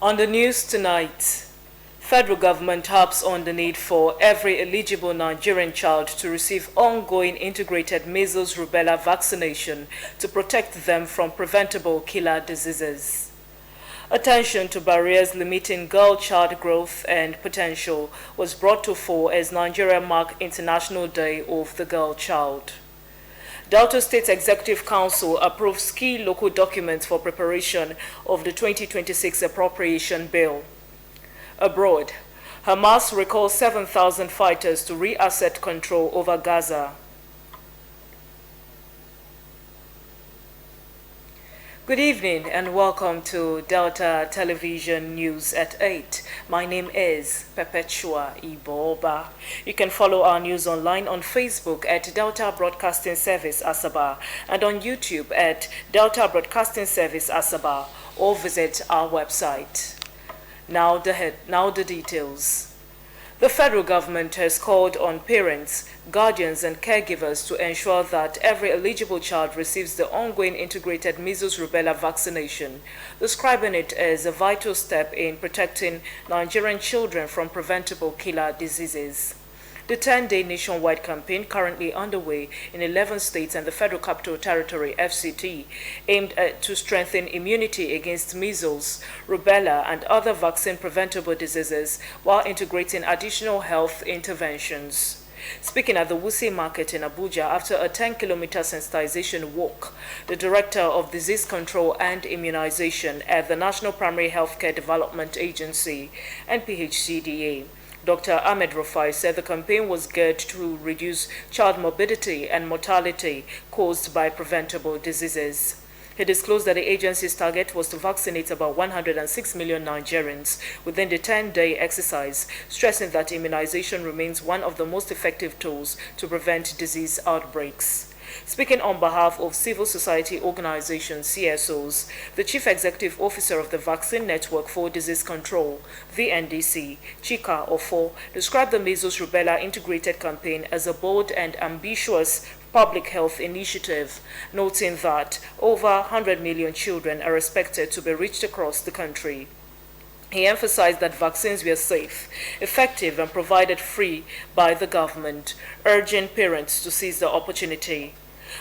On the news tonight, federal government harps on the need for every eligible Nigerian child to receive ongoing integrated measles rubella vaccination to protect them from preventable killer diseases. Attention to barriers limiting girl-child growth and potential was brought to fore as Nigeria marked International Day of the Girl Child. Delta State Executive Council approves key local documents for preparation of the 2026 appropriation bill. Abroad, Hamas recalls 7,000 fighters to reassert control over Gaza. Good evening and welcome to Delta Television News at 8. My name is Perpetua Iboba. You can follow our news online on Facebook at Delta Broadcasting Service Asaba and on YouTube at Delta Broadcasting Service Asaba or visit our website. Now the details. The federal government has called on parents, guardians, and caregivers to ensure that every eligible child receives the ongoing integrated measles rubella vaccination, describing it as a vital step in protecting Nigerian children from preventable killer diseases. The 10-day nationwide campaign currently underway in 11 states and the Federal Capital Territory, FCT, aimed to strengthen immunity against measles, rubella, and other vaccine-preventable diseases while integrating additional health interventions. Speaking at the Wuse Market in Abuja after a 10-kilometer sensitization walk, the Director of Disease Control and Immunization at the National Primary Healthcare Development Agency, NPHCDA, Dr. Ahmed Rufai said the campaign was geared to reduce child morbidity and mortality caused by preventable diseases. He disclosed that the agency's target was to vaccinate about 106 million Nigerians within the 10-day exercise, stressing that immunization remains one of the most effective tools to prevent disease outbreaks. Speaking on behalf of civil society organizations, CSOs, the Chief Executive Officer of the Vaccine Network for Disease Control, VNDC, Chika Ofo, described the measles rubella integrated campaign as a bold and ambitious public health initiative, noting that over 100 million children are expected to be reached across the country. He emphasized that vaccines were safe, effective, and provided free by the government, urging parents to seize the opportunity.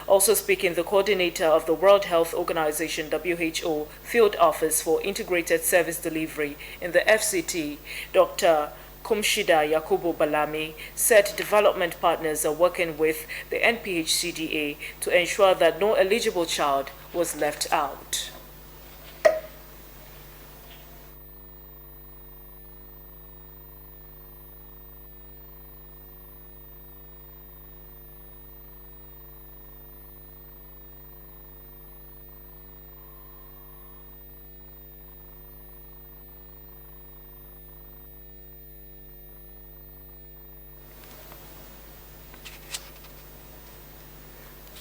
Also speaking, the coordinator of the World Health Organization WHO Field Office for Integrated Service Delivery in the FCT, Dr. Kumshida Yakubu Balami, said development partners are working with the NPHCDA to ensure that no eligible child was left out.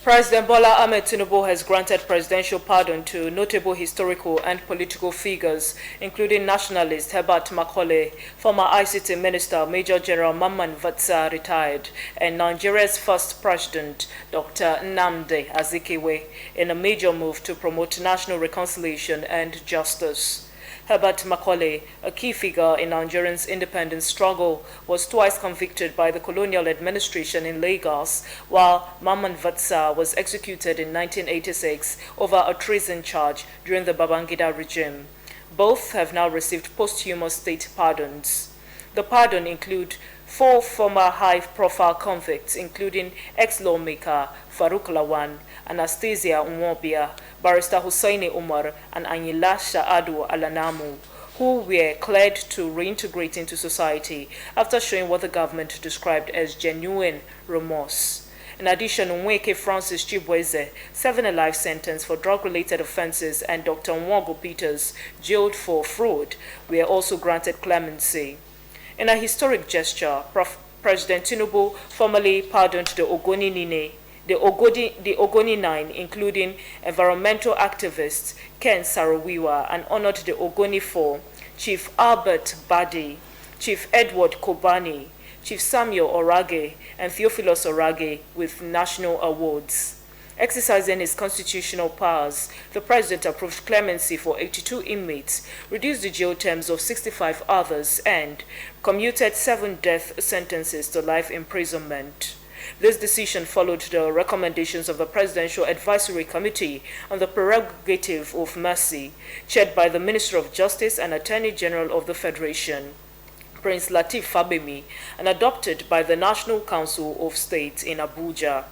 President Bola Ahmed Tinubu has granted presidential pardon to notable historical and political figures, including nationalist Herbert Macaulay, former ICT Minister Major General Mamman Vatsa retired, and Nigeria's first president, Dr. Nnamdi Azikiwe, in a major move to promote national reconciliation and justice. Herbert Macaulay, a key figure in Nigeria's independence struggle, was twice convicted by the colonial administration in Lagos, while Mamman Vatsa was executed in 1986 over a treason charge during the Babangida regime. Both have now received posthumous state pardons. The pardon include 4 former high-profile convicts, including ex-lawmaker Farouk Lawan, Anastasia Nwobia, Barrister Hussaini Umar, and Anyila Sha'adu Alanamu, who were cleared to reintegrate into society after showing what the government described as genuine remorse. In addition, Nweke Francis Chibweze, serving a life sentence for drug-related offenses, and Dr. Nwogo Peters, jailed for fraud, were also granted clemency. In a historic gesture, President Tinubu formally pardoned the Ogoni Nine, including environmental activists Ken Saro-Wiwa, and honored the Ogoni Four, Chief Albert Badi, Chief Edward Kobani, Chief Samuel Orage, and Theophilus Orage with national awards. Exercising his constitutional powers, the president approved clemency for 82 inmates, reduced the jail terms of 65 others, and commuted 7 death sentences to life imprisonment. This decision followed the recommendations of the Presidential Advisory Committee on the Prerogative of Mercy, chaired by the Minister of Justice and Attorney General of the Federation, Prince Lateef Fagbemi, and adopted by the National Council of State in Abuja.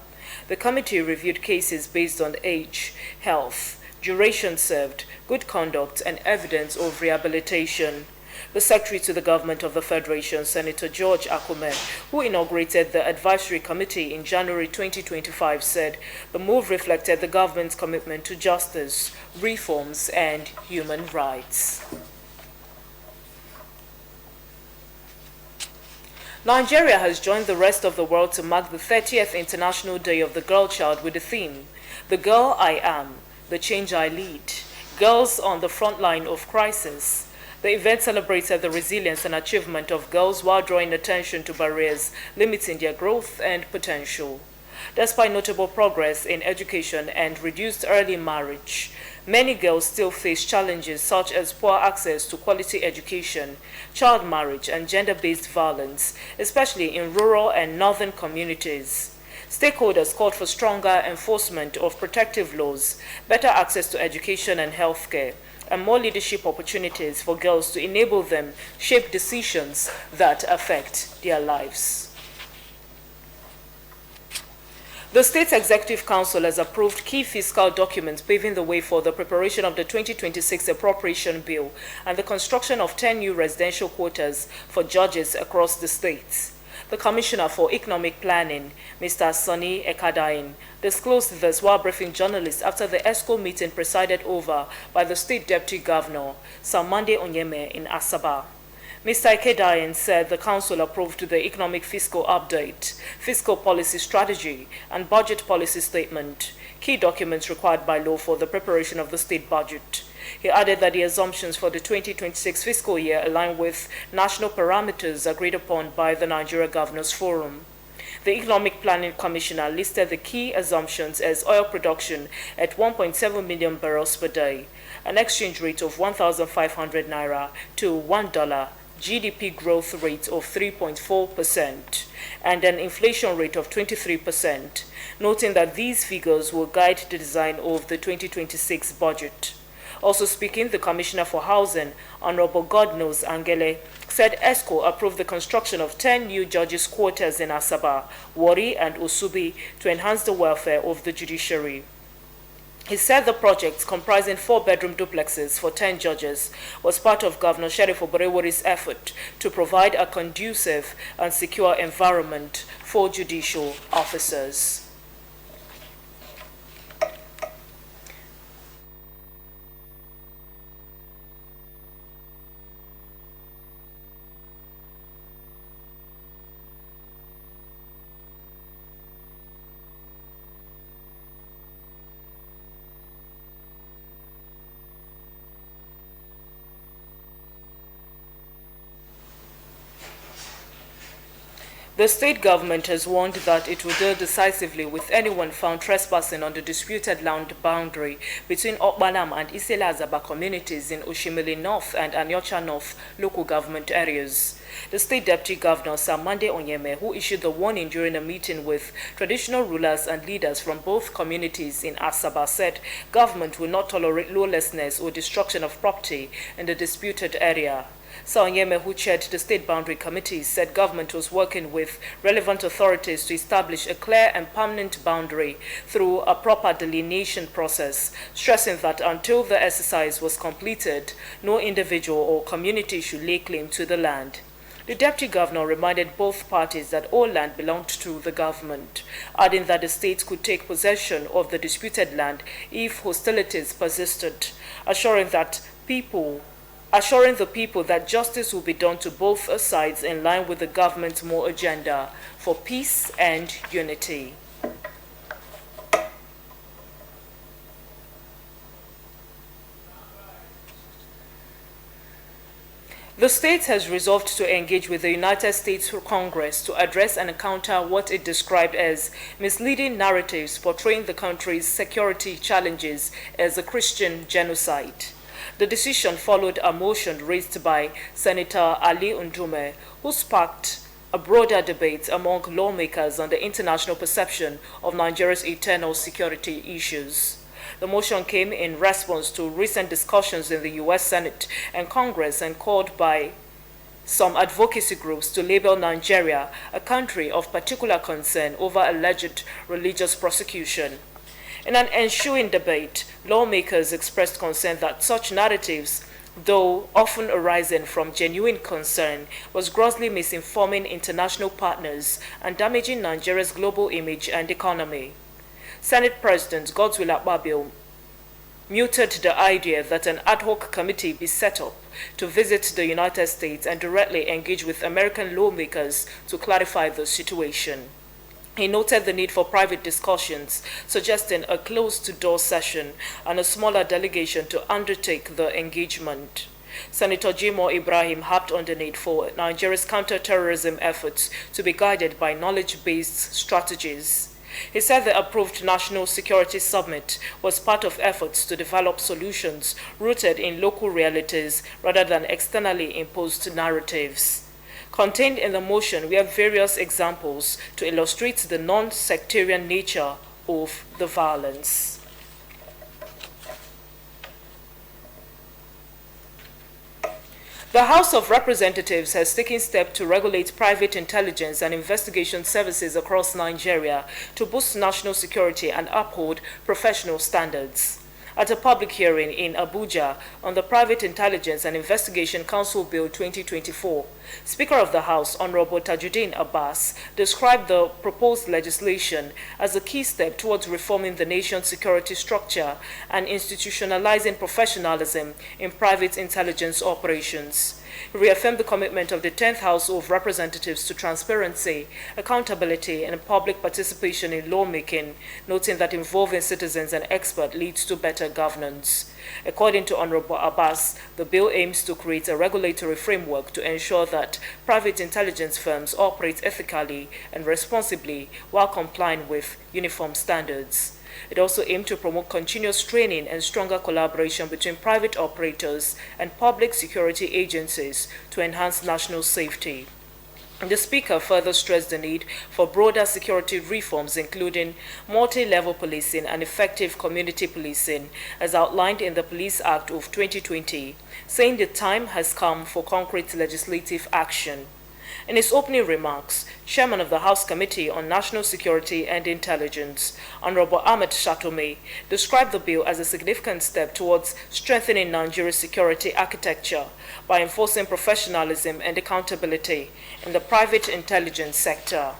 The committee reviewed cases based on age, health, duration served, good conduct, and evidence of rehabilitation. The Secretary to the Government of the Federation, Senator George Akume, who inaugurated the Advisory Committee in January 2025, said the move reflected the government's commitment to justice, reforms, and human rights. Nigeria has joined the rest of the world to mark the 30th International Day of the Girl Child with the theme, "The Girl I Am, the Change I Lead, Girls on the Front Line of Crisis." The event celebrated the resilience and achievement of girls while drawing attention to barriers limiting their growth and potential. Despite notable progress in education and reduced early marriage, many girls still face challenges such as poor access to quality education, child marriage, and gender-based violence, especially in rural and northern communities. Stakeholders called for stronger enforcement of protective laws, better access to education and healthcare, and more leadership opportunities for girls to enable them shape decisions that affect their lives. The State Executive Council has approved key fiscal documents paving the way for the preparation of the 2026 Appropriation Bill and the construction of 10 new residential quarters for judges across the states. The Commissioner for Economic Planning, Mr. Sonny Ekadain, disclosed this while briefing journalists after the ESCO meeting presided over by the State Deputy Governor, Samande Onyeme, in Asaba. Mr. Ekadain said the Council approved the Economic Fiscal Update, Fiscal Policy Strategy, and Budget Policy Statement, key documents required by law for the preparation of the state budget. He added that the assumptions for the 2026 fiscal year align with national parameters agreed upon by the Nigeria Governors Forum. The Economic Planning Commissioner listed the key assumptions as oil production at 1.7 million barrels per day, an exchange rate of 1,500 naira to $1, GDP growth rate of 3.4%, and an inflation rate of 23%, noting that these figures will guide the design of the 2026 budget. Also speaking, the Commissioner for Housing, Honorable Godnose Angele, said ESCO approved the construction of 10 new judges' quarters in Asaba, Warri, and Osubi to enhance the welfare of the judiciary. He said the project, comprising 4-bedroom duplexes for 10 judges, was part of Governor Sheriff Oborewori's effort to provide a conducive and secure environment for judicial officers. The state government has warned that it will deal decisively with anyone found trespassing on the disputed land boundary between Okbanam and Isela-Azaba communities in Oshimili North and Anyocha North local government areas. The State Deputy Governor, Samande Onyeme, who issued the warning during a meeting with traditional rulers and leaders from both communities in Asaba, said government will not tolerate lawlessness or destruction of property in the disputed area. Onyeme, who chaired the State Boundary Committee, said government was working with relevant authorities to establish a clear and permanent boundary through a proper delineation process, stressing that until the exercise was completed, no individual or community should lay claim to the land. The Deputy Governor reminded both parties that all land belonged to the government, adding that the state could take possession of the disputed land if hostilities persisted, assuring the people that justice will be done to both sides in line with the government's more agenda for peace and unity. The The state has resolved to engage with the United States Congress to address and counter what it described as misleading narratives portraying the country's security challenges as a Christian genocide. The decision followed a motion raised by Senator Ali Ndume, who sparked a broader debate among lawmakers on the international perception of Nigeria's internal security issues. The motion came in response to recent discussions in the U.S. Senate and Congress and called by some advocacy groups to label Nigeria a country of particular concern over alleged religious persecution. In an ensuing debate, lawmakers expressed concern that such narratives, though often arising from genuine concern, was grossly misinforming international partners and damaging Nigeria's global image and economy. Senate President Godswill Akpabio muted the idea that an ad hoc committee be set up to visit the United States and directly engage with American lawmakers to clarify the situation. He noted the need for private discussions, suggesting a closed-door session and a smaller delegation to undertake the engagement. Senator Jimoh Ibrahim harped on the need for Nigeria's counter-terrorism efforts to be guided by knowledge-based strategies. He said the approved National Security Summit was part of efforts to develop solutions rooted in local realities rather than externally imposed narratives. Contained in the motion were various examples to illustrate the non-sectarian nature of the violence. The House of Representatives has taken steps to regulate private intelligence and investigation services across Nigeria to boost national security and uphold professional standards. At a public hearing in Abuja on the Private Intelligence and Investigation Council Bill 2024, Speaker of the House, Honorable Tajuddin Abbas, described the proposed legislation as a key step towards reforming the nation's security structure and institutionalizing professionalism in private intelligence operations. He reaffirmed the commitment of the 10th House of Representatives to transparency, accountability, and public participation in lawmaking, noting that involving citizens and experts leads to better governance. According to Honorable Abbas, the bill aims to create a regulatory framework to ensure that private intelligence firms operate ethically and responsibly while complying with uniform standards. It also aimed to promote continuous training and stronger collaboration between private operators and public security agencies to enhance national safety. The Speaker further stressed the need for broader security reforms, including multi-level policing and effective community policing, as outlined in the Police Act of 2020, saying the time has come for concrete legislative action. In his opening remarks, Chairman of the House Committee on National Security and Intelligence, Honorable Ahmed Shatome, described the bill as a significant step towards strengthening Nigeria's security architecture by enforcing professionalism and accountability in the private intelligence sector.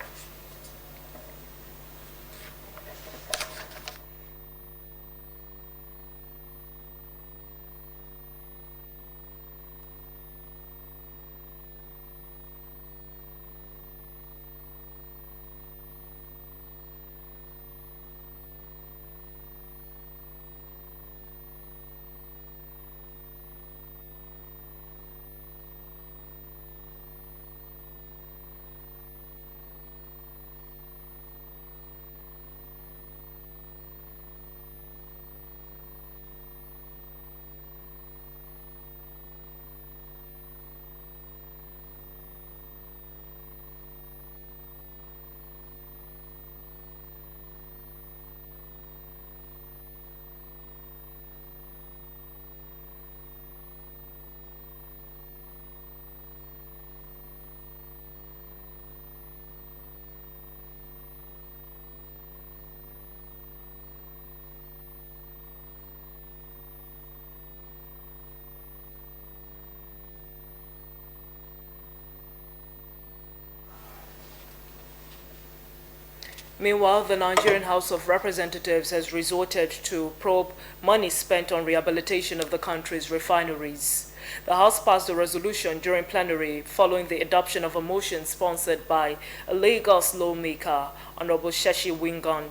Meanwhile, the Nigerian House of Representatives has resorted to probe money spent on rehabilitation of the country's refineries. The House passed a resolution during plenary following the adoption of a motion sponsored by a Lagos lawmaker, Honorable Sheshi Wingan.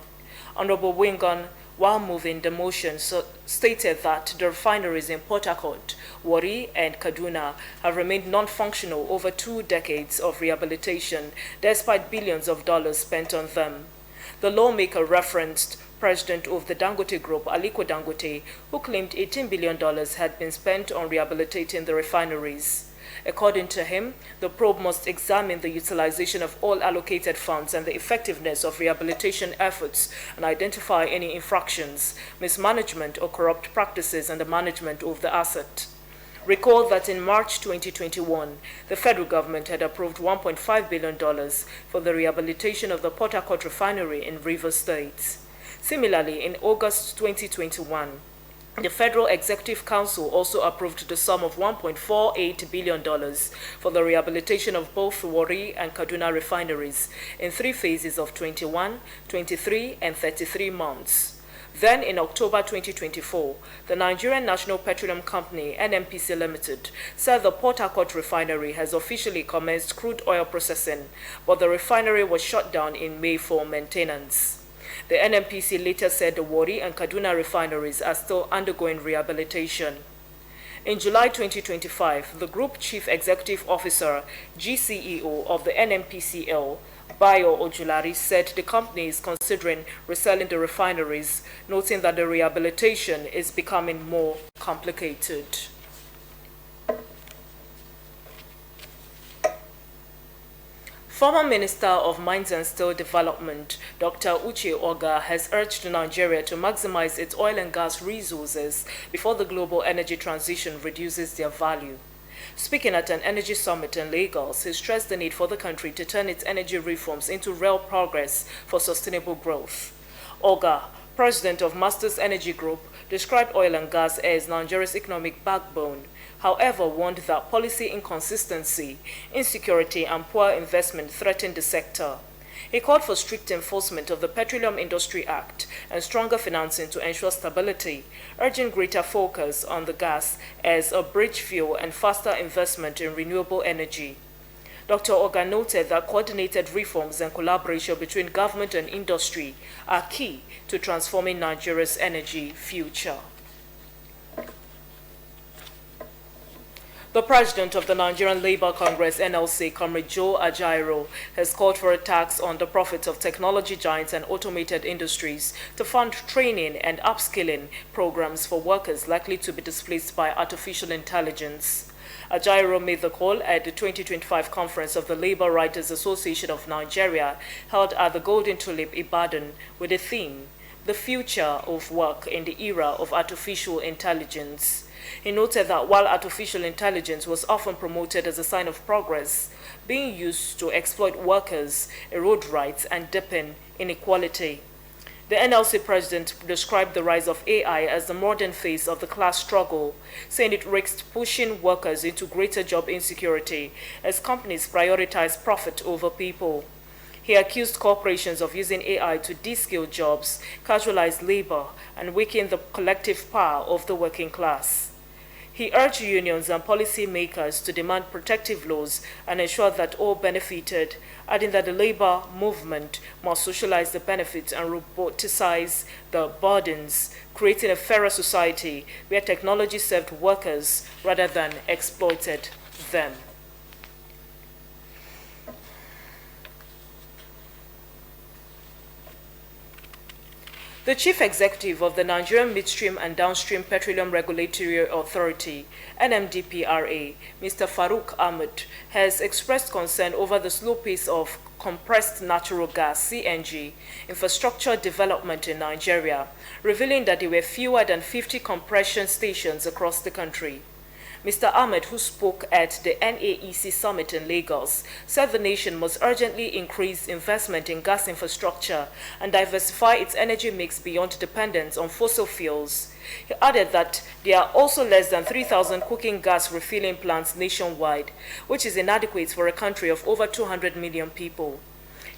Honorable Wingan while moving the motion, stated that the refineries in Port Harcourt, Warri, and Kaduna have remained non-functional over 2 decades of rehabilitation, despite billions of dollars spent on them. The lawmaker referenced President of the Dangote Group, Aliko Dangote, who claimed $18 billion had been spent on rehabilitating the refineries. According to him, the probe must examine the utilization of all allocated funds and the effectiveness of rehabilitation efforts and identify any infractions, mismanagement, or corrupt practices in the management of the asset. Recall that in March 2021, the federal government had approved $1.5 billion for the rehabilitation of the Port Harcourt refinery in Rivers State. Similarly, in August 2021, the Federal Executive Council also approved the sum of $1.48 billion for the rehabilitation of both Warri and Kaduna refineries in 3 phases of 21, 23, and 33 months. Then, in October 2024, the Nigerian National Petroleum Company, NNPC Limited, said the Port Harcourt refinery has officially commenced crude oil processing, but the refinery was shut down in May for maintenance. The NNPC later said the Warri and Kaduna refineries are still undergoing rehabilitation. In July 2025, the Group Chief Executive Officer, GCEO of the NNPCL, Bayo Ojulari, said the company is considering reselling the refineries, noting that the rehabilitation is becoming more complicated. Former Minister of Mines and Steel Development, Dr. Uche Oga, has urged Nigeria to maximize its oil and gas resources before the global energy transition reduces their value. Speaking at an energy summit in Lagos, he stressed the need for the country to turn its energy reforms into real progress for sustainable growth. Oga, president of Masters Energy Group, described oil and gas as Nigeria's economic backbone, however warned that policy inconsistency, insecurity, and poor investment threaten the sector. He called for strict enforcement of the Petroleum Industry Act and stronger financing to ensure stability, urging greater focus on the gas as a bridge fuel and faster investment in renewable energy. Dr. Oga noted that coordinated reforms and collaboration between government and industry are key to transforming Nigeria's energy future. The president of the Nigerian Labour Congress, NLC, Comrade Joe Ajaero, has called for a tax on the profits of technology giants and automated industries to fund training and upskilling programs for workers likely to be displaced by artificial intelligence. Ajaero made the call at the 2025 conference of the Labour Writers Association of Nigeria, held at the Golden Tulip, Ibadan, with the theme, "The Future of Work in the Era of Artificial Intelligence." He noted that while artificial intelligence was often promoted as a sign of progress, being used to exploit workers, erode rights, and deepen inequality. The NLC president described the rise of AI as the modern face of the class struggle, saying it risks pushing workers into greater job insecurity as companies prioritize profit over people. He accused corporations of using AI to de-skill jobs, casualize labor, and weaken the collective power of the working class. He urged unions and policymakers to demand protective laws and ensure that all benefited, adding that the labor movement must socialize the benefits and roboticize the burdens, creating a fairer society where technology served workers rather than exploited them. The chief executive of the Nigerian Midstream and Downstream Petroleum Regulatory Authority, NMDPRA, Mr. Farouk Ahmed, has expressed concern over the slow pace of compressed natural gas, CNG, infrastructure development in Nigeria, revealing that there were fewer than 50 compression stations across the country. Mr. Ahmed, who spoke at the NAEC summit in Lagos, said the nation must urgently increase investment in gas infrastructure and diversify its energy mix beyond dependence on fossil fuels. He added that there are also less than 3,000 cooking gas refilling plants nationwide, which is inadequate for a country of over 200 million people.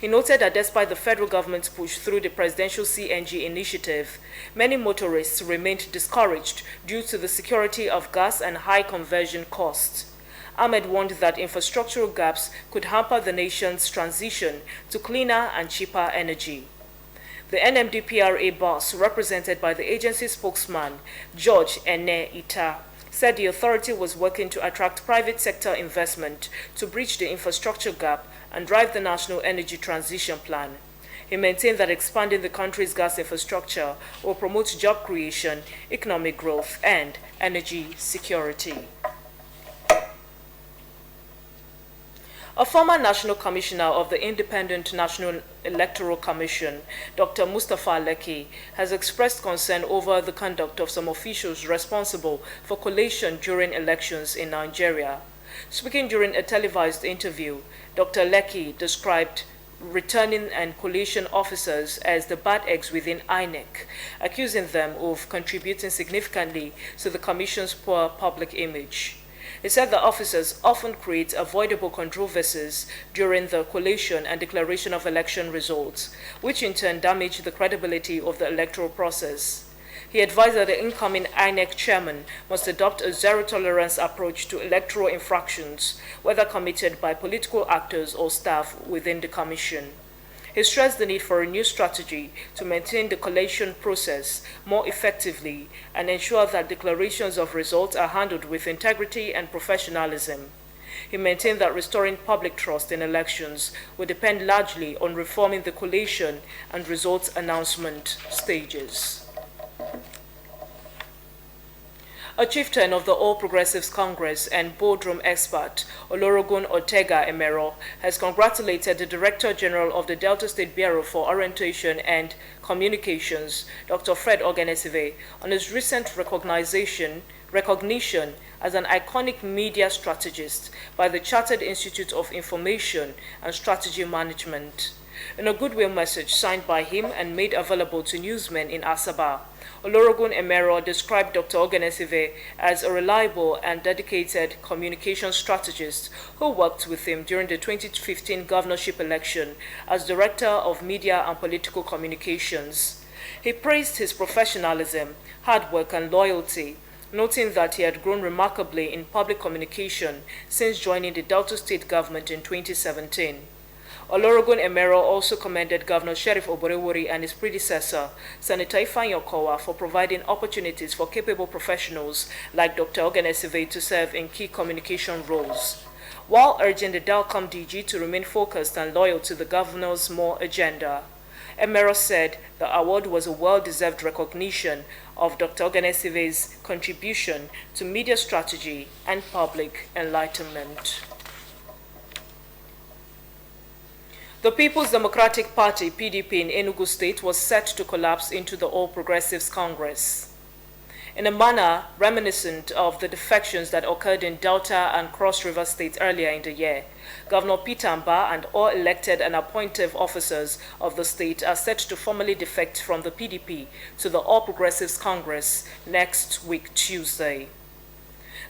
He noted that despite the federal government's push through the presidential CNG initiative, many motorists remained discouraged due to the security of gas and high conversion costs. Ahmed warned that infrastructural gaps could hamper the nation's transition to cleaner and cheaper energy. The NMDPRA boss, represented by the agency spokesman, George Ene Ita, said the authority was working to attract private sector investment to bridge the infrastructure gap and drive the national energy transition plan. He maintained that expanding the country's gas infrastructure will promote job creation, economic growth, and energy security. A former National Commissioner of the Independent National Electoral Commission, Dr. Mustapha Lekki, has expressed concern over the conduct of some officials responsible for collation during elections in Nigeria. Speaking during a televised interview, Dr. Lekki described returning and collation officers as the bad eggs within INEC, accusing them of contributing significantly to the Commission's poor public image. He said the officers often create avoidable controversies during the collation and declaration of election results, which in turn damage the credibility of the electoral process. He advised that the incoming INEC chairman must adopt a zero-tolerance approach to electoral infractions, whether committed by political actors or staff within the commission. He stressed the need for a new strategy to maintain the collation process more effectively and ensure that declarations of results are handled with integrity and professionalism. He maintained that restoring public trust in elections will depend largely on reforming the collation and results announcement stages. A chieftain of the All Progressives Congress and boardroom expert, Olusegun Ortega-Emero, has congratulated the Director General of the Delta State Bureau for Orientation and Communications, Dr. Fred Ogenesive, on his recent recognition as an iconic media strategist by the Chartered Institute of Information and Strategy Management. In a goodwill message signed by him and made available to newsmen in Asaba, Olusegun Emero described Dr. Ogenesive as a reliable and dedicated communication strategist who worked with him during the 2015 governorship election as Director of Media and Political Communications. He praised his professionalism, hard work, and loyalty, noting that he had grown remarkably in public communication since joining the Delta State government in 2017. Olusegun Emero also commended Governor Sheriff Oborevwori and his predecessor, Senator Ifeanyi Okowa, for providing opportunities for capable professionals like Dr. Ogenesive to serve in key communication roles, while urging the DALCOM DG to remain focused and loyal to the governor's more agenda. Emero said the award was a well-deserved recognition of Dr. Ogenesive's contribution to media strategy and public enlightenment. The People's Democratic Party, PDP, in Enugu State was set to collapse into the All Progressives Congress. In a manner reminiscent of the defections that occurred in Delta and Cross River States earlier in the year, Governor Peter Mbah and all elected and appointed officers of the state are set to formally defect from the PDP to the All Progressives Congress next week, Tuesday.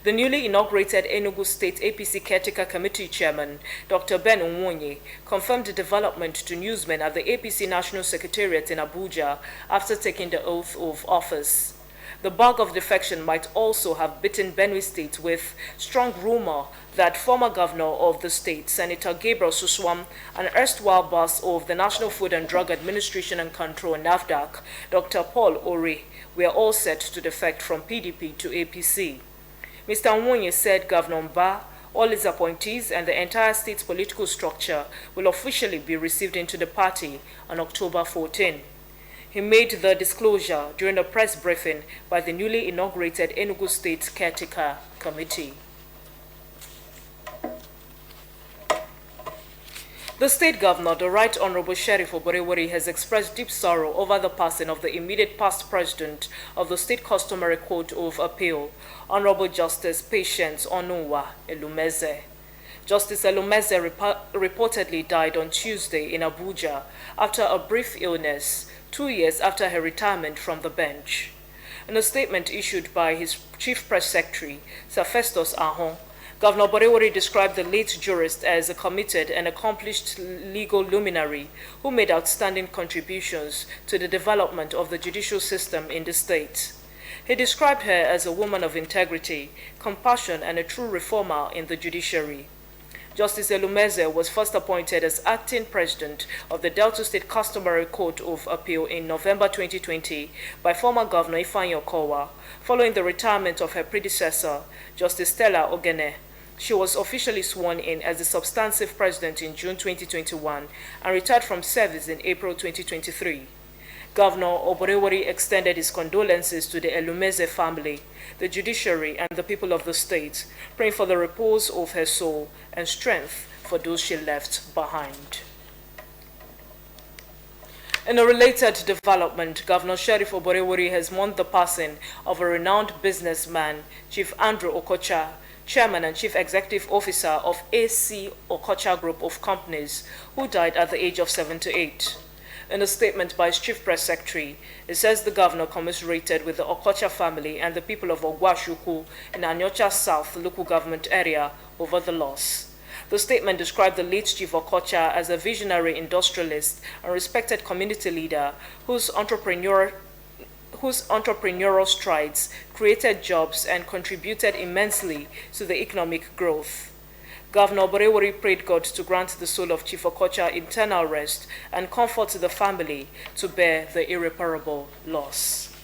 The newly inaugurated Enugu State APC Caretaker Committee Chairman, Dr. Ben Nwonye, confirmed the development to newsmen at the APC National Secretariat in Abuja after taking the oath of office. The bug of defection might also have bitten Benue State, with strong rumor that former governor of the state, Senator Gabriel Suswam, and erstwhile boss of the National Food and Drug Administration and Control, NAFDAC, Dr. Paul Ore, were all set to defect from PDP to APC. Mr. Nwonye said Governor Mbah, all his appointees, and the entire state's political structure will officially be received into the party on October 14. He made the disclosure during a press briefing by the newly inaugurated Enugu State Caretaker Committee. The state governor, the Right Honorable Sheriff Oborevwori, has expressed deep sorrow over the passing of the immediate past president of the State Customary Court of Appeal, Honorable Justice Patience Onunwa Elumeze. Justice Elumeze reportedly died on Tuesday in Abuja after a brief illness, 2 years after her retirement from the bench. In a statement issued by his chief press secretary, Sir Festus Ahon, Governor Oborevwori described the late jurist as a committed and accomplished legal luminary who made outstanding contributions to the development of the judicial system in the state. He described her as a woman of integrity, compassion, and a true reformer in the judiciary. Justice Elumeze was first appointed as acting president of the Delta State Customary Court of Appeal in November 2020 by former Governor Ifeanyi Okowa, following the retirement of her predecessor, Justice Stella Ogene. She was officially sworn in as the substantive president in June 2021 and retired from service in April 2023. Governor Oborewori extended his condolences to the Elumeze family, the judiciary, and the people of the state, praying for the repose of her soul and strength for those she left behind. In a related development, Governor Sheriff Oborewori has mourned the passing of a renowned businessman, Chief Andrew Okocha, Chairman and Chief Executive Officer of AC Okocha Group of Companies, who died at the age of 78. In a statement by his Chief Press Secretary, it says the governor commiserated with the Okocha family and the people of Ogwashuku in Anyocha South local government area over the loss. The statement described the late Chief Okocha as a visionary industrialist and respected community leader whose entrepreneurial strides created jobs and contributed immensely to the economic growth. Governor Oborewori prayed God to grant the soul of Chief Okocha eternal rest and comfort to the family to bear the irreparable loss.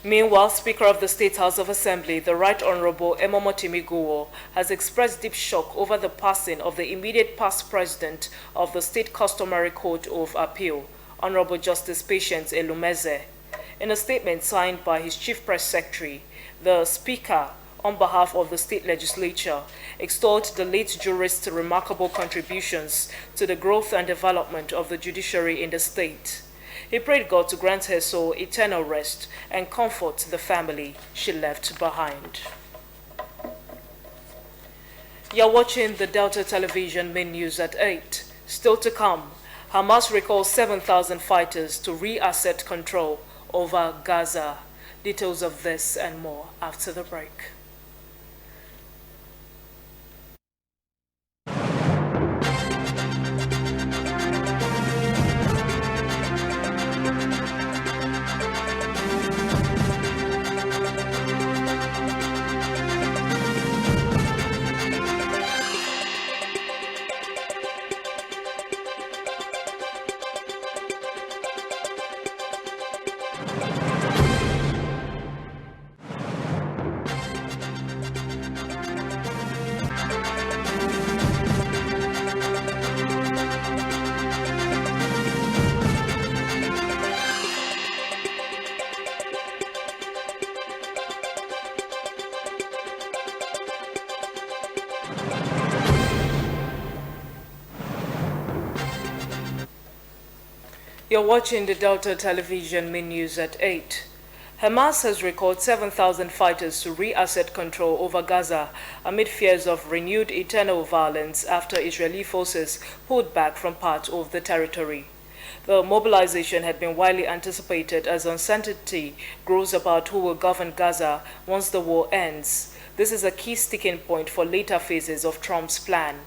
Meanwhile, Speaker of the State House of Assembly, the Right Honorable Emomotimi Gowo, has expressed deep shock over the passing of the immediate past president of the State Customary Court of Appeal, Honorable Justice Patience Elumeze. In a statement signed by his Chief Press Secretary, the Speaker, on behalf of the state legislature, extolled the late jurist's remarkable contributions to the growth and development of the judiciary in the state. He prayed God to grant her soul eternal rest and comfort the family she left behind. You're watching the Delta Television main news at 8. Still to come, Hamas recalls 7,000 fighters to re-asset control over Gaza. Details of this and more after the break. You're watching the Delta Television main news at 8. Hamas has recalled 7,000 fighters to re-asset control over Gaza amid fears of renewed eternal violence after Israeli forces pulled back from part of the territory. The mobilization had been widely anticipated as uncertainty grows about who will govern Gaza once the war ends. This is a key sticking point for later phases of Trump's plan.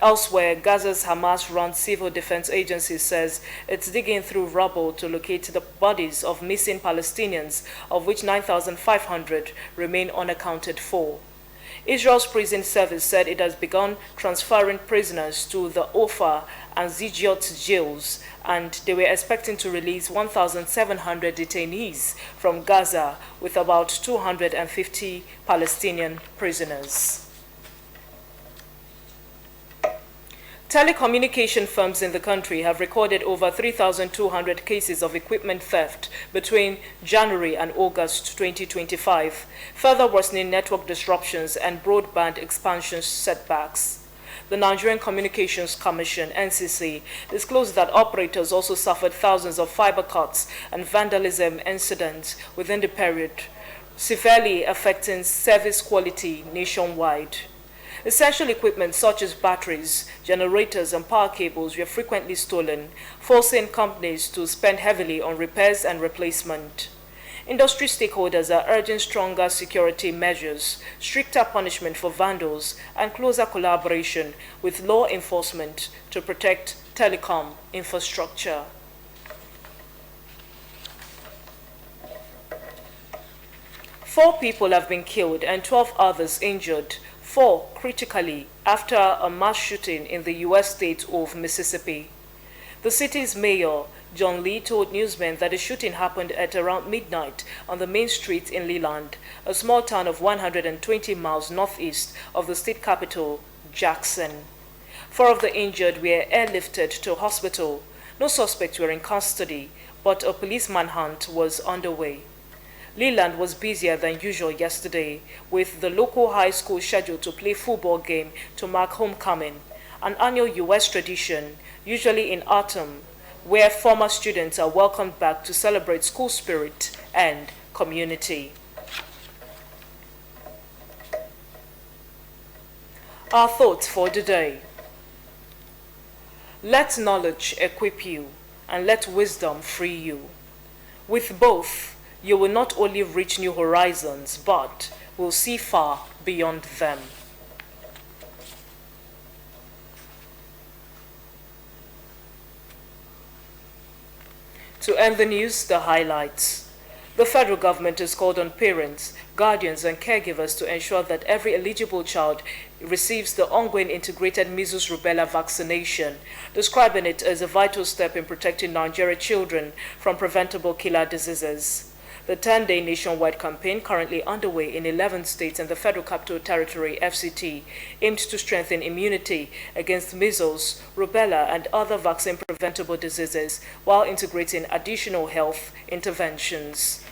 Elsewhere, Gaza's Hamas-run civil defense agency says it's digging through rubble to locate the bodies of missing Palestinians, of which 9,500 remain unaccounted for. Israel's prison service said it has begun transferring prisoners to the Ofer and Zijiot jails, and they were expecting to release 1,700 detainees from Gaza, with about 250 Palestinian prisoners. Telecommunication firms in the country have recorded over 3,200 cases of equipment theft between January and August 2025, further worsening network disruptions and broadband expansion setbacks. The Nigerian Communications Commission, NCC, disclosed that operators also suffered thousands of fiber cuts and vandalism incidents within the period, severely affecting service quality nationwide. Essential equipment such as batteries, generators, and power cables were frequently stolen, forcing companies to spend heavily on repairs and replacement. Industry stakeholders are urging stronger security measures, stricter punishment for vandals, and closer collaboration with law enforcement to protect telecom infrastructure. 4 people have been killed and 12 others injured, 4 critically, after a mass shooting in the U.S. state of Mississippi. The city's mayor, John Lee, told newsmen that the shooting happened at around midnight on the main street in Leland, a small town of 120 miles northeast of the state capital, Jackson. 4 of the injured were airlifted to hospital. No suspects were in custody, but a police manhunt was underway. Leland was busier than usual yesterday, with the local high school scheduled to play football game to mark homecoming, an annual U.S. tradition, usually in autumn, where former students are welcomed back to celebrate school spirit and community. Our thoughts for the day. Let knowledge equip you, and let wisdom free you. With both, you will not only reach new horizons, but will see far beyond them. To end the news, the highlights. The federal government has called on parents, guardians, and caregivers to ensure that every eligible child receives the ongoing integrated measles rubella vaccination, describing it as a vital step in protecting Nigerian children from preventable killer diseases. The 10-day nationwide campaign, currently underway in 11 states and the Federal Capital Territory, FCT, aimed to strengthen immunity against measles, rubella, and other vaccine-preventable diseases while integrating additional health interventions.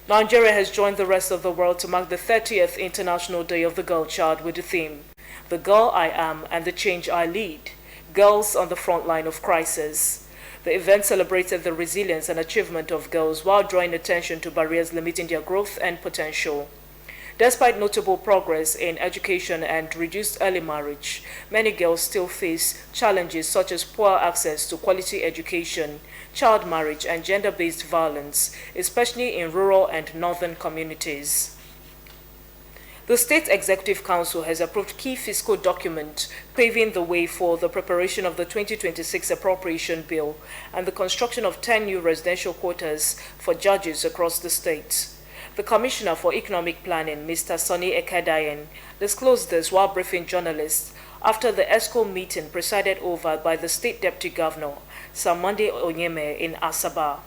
Nigeria has joined the rest of the world to mark the 30th International Day of the Girl Child with the theme, "The Girl I Am and the Change I Lead, Girls on the Front Line of Crisis." The event celebrated the resilience and achievement of girls while drawing attention to barriers limiting their growth and potential. Despite notable progress in education and reduced early marriage, many girls still face challenges such as poor access to quality education, child marriage, and gender-based violence, especially in rural and northern communities. The State Executive Council has approved key fiscal documents paving the way for the preparation of the 2026 appropriation bill and the construction of 10 new residential quarters for judges across the state. The Commissioner for Economic Planning, Mr. Sonny Ekedayen, disclosed this while briefing journalists after the ESCO meeting presided over by the State Deputy Governor, Samande Onyeme, in Asaba.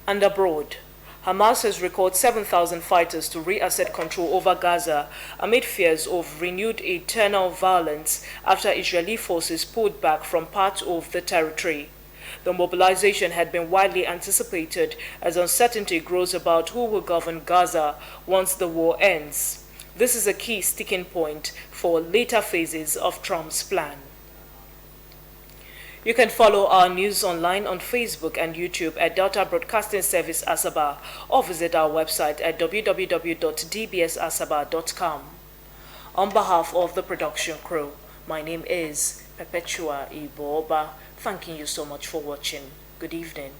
And abroad, Hamas has recalled 7,000 fighters to reassert control over Gaza amid fears of renewed internal violence after Israeli forces pulled back from part of the territory. The mobilization had been widely anticipated as uncertainty grows about who will govern Gaza once the war ends. This is a key sticking point for later phases of Trump's plan. You can follow our news online on Facebook and YouTube at Delta Broadcasting Service Asaba or visit our website at www.dbsasaba.com. On behalf of the production crew, my name is Perpetua Iboba. Thanking you so much for watching. Good evening.